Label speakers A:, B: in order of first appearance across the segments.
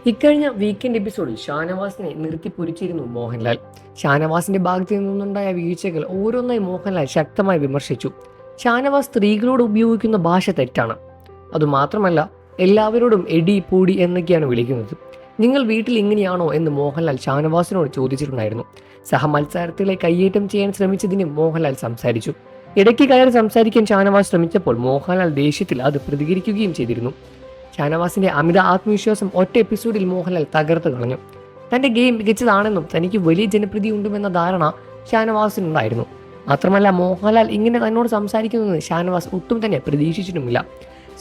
A: ഇക്കഴിഞ്ഞ വീക്കെൻഡ് എപ്പിസോഡിൽ ഷാനവാസിനെ നിർത്തി പൊരിച്ചിരുന്നു മോഹൻലാൽ. ഷാനവാസിന്റെ ഭാഗത്തു നിന്നുണ്ടായ വീഴ്ചകൾ ഓരോന്നായി മോഹൻലാൽ ശക്തമായി വിമർശിച്ചു. ഷാനവാസ് സ്ത്രീകളോട് ഉപയോഗിക്കുന്ന ഭാഷ തെറ്റാണ്. അതുമാത്രമല്ല, എല്ലാവരോടും എടി പൂടി എന്നൊക്കെയാണ് വിളിക്കുന്നത്. നിങ്ങൾ വീട്ടിൽ ഇങ്ങനെയാണോ എന്ന് മോഹൻലാൽ ഷാനവാസിനോട് ചോദിച്ചിട്ടുണ്ടായിരുന്നു. സഹമത്സരാർത്ഥികളെ കയ്യേറ്റം ചെയ്യാൻ ശ്രമിച്ചതിനും മോഹൻലാൽ സംസാരിച്ചു. ഇടയ്ക്ക് കയറി സംസാരിക്കാൻ ഷാനവാസ് ശ്രമിച്ചപ്പോൾ മോഹൻലാൽ ദേഷ്യത്തിൽ അത് പ്രതികരിക്കുകയും ചെയ്തിരുന്നു. ഷാനവാസിന്റെ അമിത ആത്മവിശ്വാസം ഒറ്റ എപ്പിസോഡിൽ മോഹൻലാൽ തകർത്ത് കളഞ്ഞു. തന്റെ ഗെയിം മികച്ചതാണെന്നും തനിക്ക് വലിയ ജനപ്രീതി ഉണ്ടെന്ന ധാരണ ഷാനവാസിനുണ്ടായിരുന്നു. മാത്രമല്ല, മോഹൻലാൽ ഇങ്ങനെ തന്നോട് സംസാരിക്കുന്നത് ഷാനവാസ് ഒട്ടും തന്നെ പ്രതീക്ഷിച്ചിട്ടുമില്ല.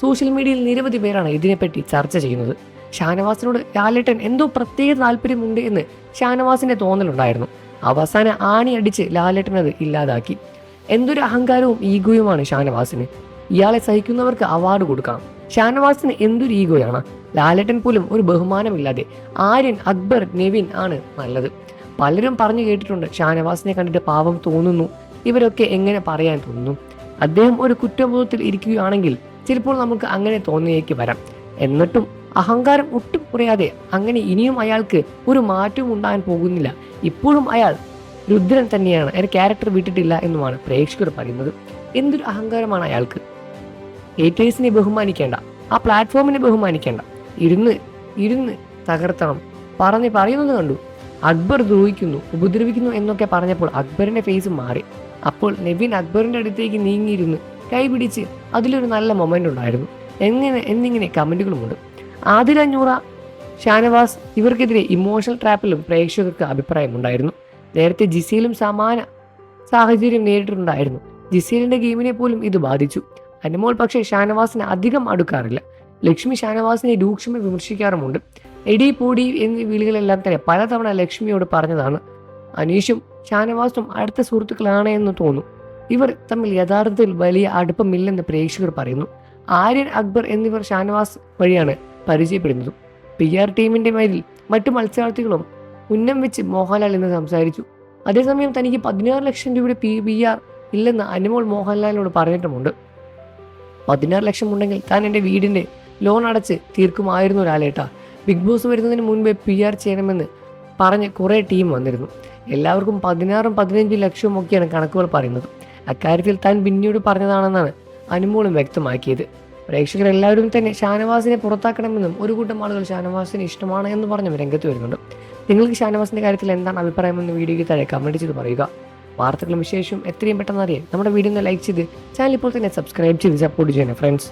A: സോഷ്യൽ മീഡിയയിൽ നിരവധി പേരാണ് ഇതിനെപ്പറ്റി ചർച്ച ചെയ്യുന്നത്. ഷാനവാസിനോട് ലാലേട്ടൻ എന്തോ പ്രത്യേക താല്പര്യമുണ്ട് എന്ന് ഷാനവാസിന്റെ തോന്നലുണ്ടായിരുന്നു. അവസാന ആണി അടിച്ച് ലാലേട്ടൻ അത് ഇല്ലാതാക്കി. എന്തൊരു അഹങ്കാരവും ഈഗോയുമാണ് ഷാനവാസിന്. ഇയാളെ സഹിക്കുന്നവർക്ക് അവാർഡ് കൊടുക്കണം. ഷാനവാസിന് എന്തൊരു ഈഗോയാണ്. ലാലേട്ടൻ പോലും ഒരു ബഹുമാനമില്ലാതെ ആര്യൻ, അക്ബർ, നെവിൻ ആണ് നല്ലത്. പലരും പറഞ്ഞു കേട്ടിട്ടുണ്ട്, ഷാനവാസിനെ കണ്ടിട്ട് പാവം തോന്നുന്നു. ഇവരൊക്കെ എങ്ങനെ പറയാൻ തോന്നുന്നു? അദ്ദേഹം ഒരു കുറ്റബോധത്തിൽ ഇരിക്കുകയാണെങ്കിൽ ചിലപ്പോൾ നമുക്ക് അങ്ങനെ തോന്നിയേക്ക് വരാം. എന്നിട്ടും അഹങ്കാരം ഒട്ടും കുറയാതെ അങ്ങനെ ഇനിയും അയാൾക്ക് ഒരു മാറ്റവും ഉണ്ടാകാൻ പോകുന്നില്ല. ഇപ്പോഴും അയാൾ രുദ്രൻ തന്നെയാണ്, അയാൾ ക്യാരക്ടർ വിട്ടിട്ടില്ല എന്നുമാണ് പ്രേക്ഷകർ പറയുന്നത്. എന്തൊരു അഹങ്കാരമാണ് അയാൾക്ക്. ഹേറ്റേഴ്സിനെ ബഹുമാനിക്കേണ്ട, ആ പ്ലാറ്റ്ഫോമിനെ ബഹുമാനിക്കേണ്ട, ഇരുന്ന് തകർത്തണം പറയുന്നത് കണ്ടു. അക്ബർ ദ്രോഹിക്കുന്നു, ഉപദ്രവിക്കുന്നു എന്നൊക്കെ പറഞ്ഞപ്പോൾ അക്ബറിന്റെ ഫേസ് മാറി. അപ്പോൾ നെവിൻ അക്ബറിന്റെ അടുത്തേക്ക് നീങ്ങിയിരുന്ന് കൈപിടിച്ച് അതിലൊരു നല്ല മൊമെന്റ് ഉണ്ടായിരുന്നു എന്നിങ്ങനെ കമന്റുകളുമുണ്ട്. ആദില, നൂറ, ഷാനവാസ് ഇവർക്കെതിരെ ഇമോഷണൽ ട്രാപ്പിലും പ്രേക്ഷകർക്ക് അഭിപ്രായമുണ്ടായിരുന്നു. നേരത്തെ ജിസയിലും സമാന സാഹചര്യം നേരിട്ടിട്ടുണ്ടായിരുന്നു. ജിസേലിന്റെ ഗെയിമിനെ പോലും ഇത് ബാധിച്ചു. അനുമോൾ പക്ഷേ ഷാനവാസിനെ അധികം അടുക്കാറില്ല. ലക്ഷ്മി ഷാനവാസിനെ രൂക്ഷമായി വിമർശിക്കാറുമുണ്ട്. എടി പൂടി എന്നീ വിളികളെല്ലാം തന്നെ പലതവണ ലക്ഷ്മിയോട് പറഞ്ഞതാണ്. അനീഷും ഷാനവാസും അടുത്ത സുഹൃത്തുക്കളാണ് എന്ന് തോന്നുന്നു. ഇവർ തമ്മിൽ യഥാർത്ഥത്തിൽ വലിയ അടുപ്പമില്ലെന്ന് പ്രേക്ഷകർ പറയുന്നു. ആര്യൻ, അക്ബർ എന്നിവർ ഷാനവാസ് വഴിയാണ് പരിചയപ്പെടുന്നതും. PR ടീമിന്റെ മേലിൽ മറ്റു മത്സരാർത്ഥികളും ഉന്നം വെച്ച് മോഹൻലാൽ എന്ന് സംസാരിച്ചു. അതേസമയം തനിക്ക് 16 ലക്ഷം രൂപയുടെ PR ഇല്ലെന്ന് അനുമോൾ മോഹൻലാലിനോട് പറഞ്ഞിട്ടുമുണ്ട്. 16 ലക്ഷം ഉണ്ടെങ്കിൽ താൻ എൻ്റെ വീടിൻ്റെ ലോൺ അടച്ച് തീർക്കുമായിരുന്നു ലാലേട്ട. ബിഗ് ബോസ് വരുന്നതിന് മുൻപേ PR ചെയ്യണമെന്ന് പറഞ്ഞ് കുറേ ടീം വന്നിരുന്നു. എല്ലാവർക്കും 16ഉം 15 ലക്ഷവും ഒക്കെയാണ് കണക്കുകൾ പറയുന്നത്. അക്കാര്യത്തിൽ താൻ പിന്നീട് പറഞ്ഞതാണെന്നാണ് അനുമോളും വ്യക്തമാക്കിയത്. പ്രേക്ഷകരെല്ലാവരും തന്നെ ഷാനവാസിനെ പുറത്താക്കണമെന്നും ഒരു കൂട്ടം ആളുകൾ ഷാനവാസിന് ഇഷ്ടമാണ് എന്ന് പറഞ്ഞും രംഗത്ത് വരുന്നുണ്ട്. നിങ്ങൾക്ക് ഷാനവാസിൻ്റെ കാര്യത്തിൽ എന്താണ് അഭിപ്രായമെന്ന് വീഡിയോയ്ക്ക് താഴെ കമൻറ്റ് ചെയ്ത് പറയുക. വാർത്തകളും വിശേഷവും എത്രയും പെട്ടെന്ന് അറിയാൻ നമ്മുടെ വീഡിയോ ഒന്ന് ലൈക്ക് ചെയ്ത് ചാനൽ ഇപ്പോൾ തന്നെ സബ്സ്ക്രൈബ് ചെയ്ത് സപ്പോർട്ട് ചെയ്യണം ഫ്രണ്ട്സ്.